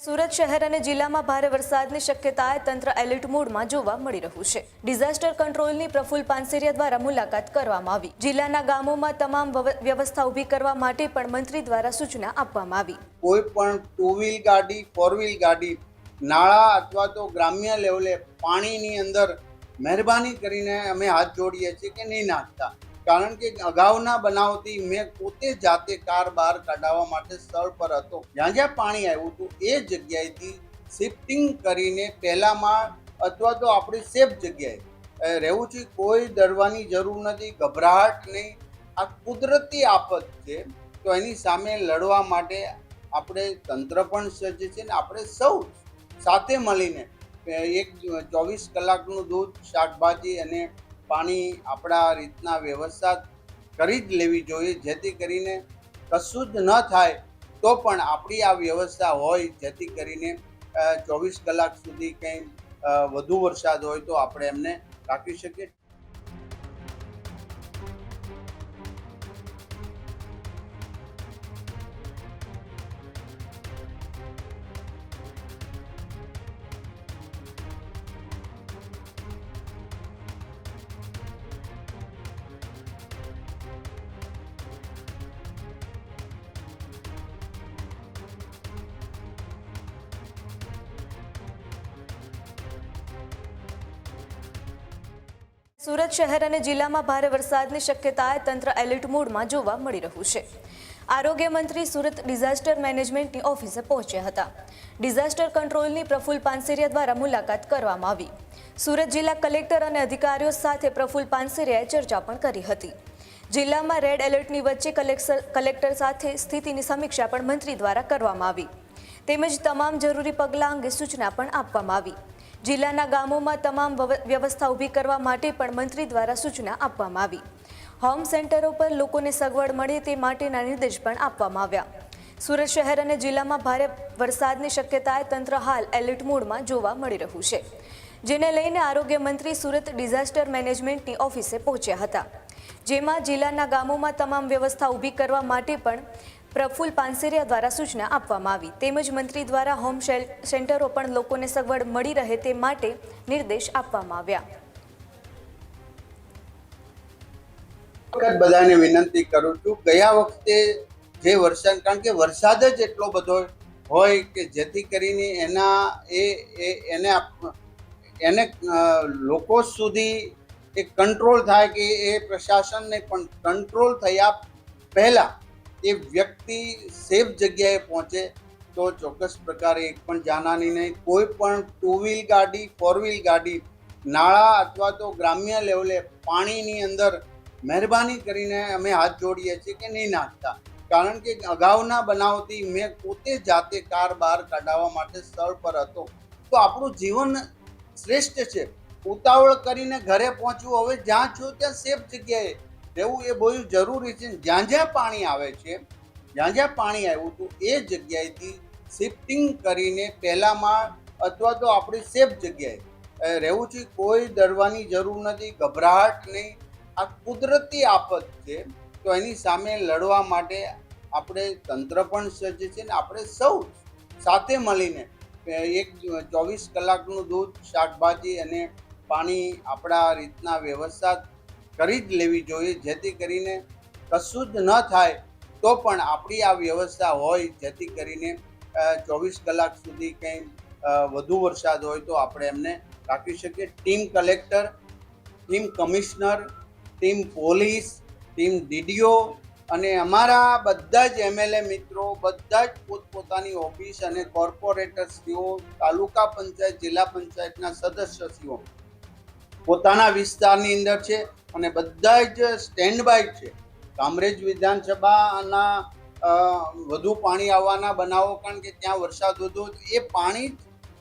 સુરત શહેર અને જિલ્લામાં ભારે વરસાદની શક્યતાએ તંત્ર એલર્ટ મોડમાં જોવા મળી રહ્યું છે। ડિઝાસ્ટર કંટ્રોલની પ્રફુલ્લ પાનસેરિયા દ્વારા મુલાકાત કરવામાં આવી। જિલ્લાના ગામોમાં તમામ વ્યવસ્થા ઊભી કરવા માટે પણ મંત્રી દ્વારા સૂચના આપવામાં આવી। કોઈ પણ ટુ વ્હીલ ગાડી, ફોર વ્હીલ ગાડી નાળા અથવા તો ગ્રામ્ય લેવલે પાણીની અંદર મહેરબાની કરીને અમે હાથ જોડીએ છીએ કે નહીં નાખતા, કારણ કે અગાઉના બનાવથી મેં પોતે જાતે કાર બહાર કાઢવા માટે સ્થળ પર હતો। જ્યાં જ્યાં પાણી આવ્યું હતું એ જગ્યાએથી શિફ્ટિંગ કરીને પહેલા માળ અથવા તો આપણી સેફ જગ્યાએ રહેવું છે। કોઈ ડરવાની જરૂર નથી, ગભરાટ નહીં। આ કુદરતી આફત છે, તો એની સામે લડવા માટે આપણે તંત્ર પણ સજ્જ છે ને આપણે સૌ સાથે મળીને એક 24 કલાકનું દૂધ, શાકભાજી અને પાણી આપણા રીતના વ્યવસ્થા કરી જ લેવી જોઈએ, જેથી કરીને કશું જ ન થાય તો પણ આપણી આ વ્યવસ્થા હોય, જેથી કરીને 24 કલાક સુધી કંઈ વધુ વરસાદ હોય તો આપણે એમને રાખી શકીએ। સુરત શહેર અને જિલ્લામાં ભારે વરસાદની શક્યતાએ તંત્ર એલર્ટ મોડમાં જોવા મળી રહ્યું છે। આરોગ્ય મંત્રી સુરત ડિઝાસ્ટર મેનેજમેન્ટની ઓફિસે પહોંચ્યા હતા। ડિઝાસ્ટર કંટ્રોલની પ્રફુલ્લ પાનસેરિયા દ્વારા મુલાકાત કરવામાં આવી। સુરત જિલ્લા કલેક્ટર અને અધિકારીઓ સાથે પ્રફુલ્લ પાનસેરિયાએ ચર્ચા પણ કરી હતી। જિલ્લામાં રેડ એલર્ટની વચ્ચે કલેક્ટર સાથે સ્થિતિની સમીક્ષા પણ મંત્રી દ્વારા કરવામાં આવી, તેમજ તમામ જરૂરી પગલાં અંગે સૂચના પણ આપવામાં આવી। જિલ્લાના ગામોમાં તમામ વ્યવસ્થા ઊભી કરવા માટે પણ મંત્રી દ્વારા સૂચના આપવામાં આવી। હોમ સેન્ટરો પર લોકોને સગવડ મળે તે માટેના નિર્દેશ પણ આપવામાં આવ્યા। સુરત શહેર અને જિલ્લામાં ભારે વરસાદની શક્યતાએ તંત્ર હાલ એલર્ટ મોડમાં જોવા મળી રહ્યું છે, જેને લઈને આરોગ્ય મંત્રી સુરત ડિઝાસ્ટર મેનેજમેન્ટની ઓફિસે પહોંચ્યા હતા, જેમાં જિલ્લાના ગામોમાં તમામ વ્યવસ્થા ઊભી કરવા માટે પણ પ્રફુલ્લ પાનસેરિયા દ્વારા સૂચના આપવામાં આવી, તેમજ મંત્રી દ્વારા હોમ સેન્ટરો પણ લોકોને સગવડ મળી રહે તે માટે નિર્દેશ આપવામાં આવ્યા। બધાને વિનંતી કરું છું, ગયા વખતે જે વરસાદ, કારણ કે વરસાદ જ એટલો બધો હોય કે જેથી કરીને એને લોકો સુધી એક કંટ્રોલ થાય કે એ પ્રશાસનને પણ કંટ્રોલ થયા પહેલા એ વ્યક્તિ સેફ જગ્યાએ પહોંચે તો ચોક્કસ પ્રકારે એક પણ જાનહાની નહીં। કોઈ પણ ટુ વ્હીલ ગાડી, ફોર વ્હીલ ગાડી નાળા અથવા તો ગ્રામ્ય લેવલે પાણીની અંદર મહેરબાની કરીને અમે હાથ જોડીએ છીએ કે નહીં નાખતા, કારણ કે અગાઉના બનાવથી મેં પોતે જાતે કાર બહાર કાઢવા માટે સ્થળ પર હતો। તો આપણું જીવન શ્રેષ્ઠ છે, ઉતાવળ કરીને ઘરે પહોંચવું, હવે જ્યાં છું ત્યાં સેફ જગ્યાએ રહેવું એ બહુ જરૂરી છે। જ્યાં જ્યાં પાણી આવે છે, જ્યાં જ્યાં પાણી આવ્યું હતું એ જગ્યાએથી શિફ્ટિંગ કરીને પહેલા માળ અથવા તો આપણી સેફ જગ્યાએ રહેવું છે। કોઈ ડરવાની જરૂર નથી, ગભરાટ નહીં। આ કુદરતી આફત છે, તો એની સામે લડવા માટે આપણે તંત્ર પણ સજ્જ છે ને આપણે સૌ સાથે મળીને એક 24 કલાકનું દૂધ, શાકભાજી અને પાણી આપણા રીતના વ્યવસ્થા કરી જ લેવી જોઈએ, જેથી કરીને કશું જ ન થાય તો પણ આપણી આ વ્યવસ્થા હોય, જેથી કરીને 24 કલાક સુધી કંઈ વધુ વરસાદ હોય તો આપણે એમને રાખી શકીએ। Team collector, team commissioner, team police, team DDO અને અમારા બધા જ એમએલએ મિત્રો, બધા જ પોતપોતાની ઓફિસ અને કોર્પોરેટરશ્રીઓ, તાલુકા પંચાયત, જિલ્લા પંચાયતના સદસ્યશ્રીઓ પોતાના વિસ્તારની અંદર છે અને બધા જ સ્ટેન્ડ બાય છે। કામરેજ વિધાનસભાના વધુ પાણી આવવાના બનાવો, કારણ કે ત્યાં વરસાદ વધુ, એ પાણી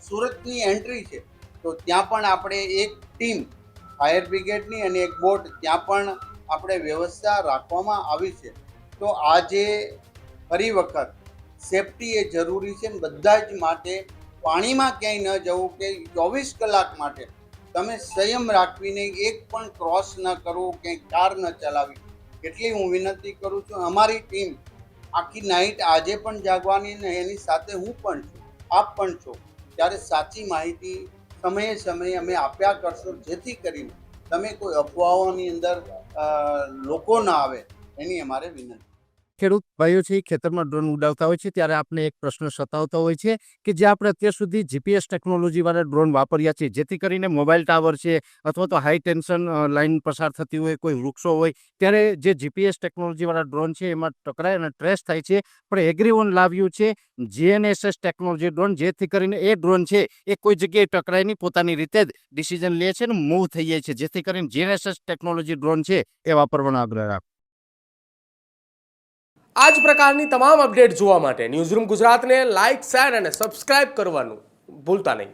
સુરતની એન્ટ્રી છે, તો ત્યાં પણ આપણે એક ટીમ ફાયર બ્રિગેડની અને એક બોટ ત્યાં પણ આપણે વ્યવસ્થા રાખવામાં આવી છે। તો આજે ફરી વખત સેફટી એ જરૂરી છે, બધા જ માટે પાણીમાં ક્યાંય ન જવું, કે 24 કલાક માટે તમે સંયમ રાખવીને એક પણ ક્રોસ ન કરવો, ક્યાંય કાર ન ચલાવી, એટલી હું વિનંતી કરું છું। અમારી ટીમ આખી નાઈટ આજે પણ જાગવાની ને એની સાથે હું પણ છું। આપ પણ છો, ત્યારે સાચી માહિતી સમયે સમયે અમે આપ્યા કરશો, જેથી કરીને તમે કોઈ અફવાઓની અંદર લોકો ના આવે, એની અમારે વિનંતી. ખેડૂત ભાઈઓ છે ખેતરમાં ડ્રોન ઉડાવતા હોય છે ત્યારે આપને એક પ્રશ્ન સતાવતો હોય છે કે જે આપણે અત્યાર સુધી જીપીએસ ટેકનોલોજીવાળા ડ્રોન વાપર્યા છે, જેથી કરીને મોબાઈલ ટાવર છે અથવા તો હાઈ ટેન્શન લાઇન પસાર થતી હોય, કોઈ વૃક્ષો હોય, ત્યારે જે જીપીએસ ટેકનોલોજીવાળા ડ્રોન છે એમાં ટકરાય અને ટ્રેસ થાય છે. પણ એગ્રીઓન લાવ્યું છે જીએનએસએસ ટેકનોલોજી ડ્રોન, જેથી કરીને એ ડ્રોન છે એ કોઈ જગ્યાએ ટકરાય નહીં, પોતાની રીતે જ ડિસિઝન લે છે ને મૂવ થઈ જાય છે, જેથી કરીને જીએનએસએસ ટેકનોલોજી ડ્રોન છે એ વાપરવાનો આગ્રહ રાખો. આ જ પ્રકારની તમામ અપડેટ જોવા માટે ન્યૂઝરૂમ ગુજરાતને લાઇક, શેર અને સબસ્ક્રાઇબ કરવાનું ભૂલતા નહીં.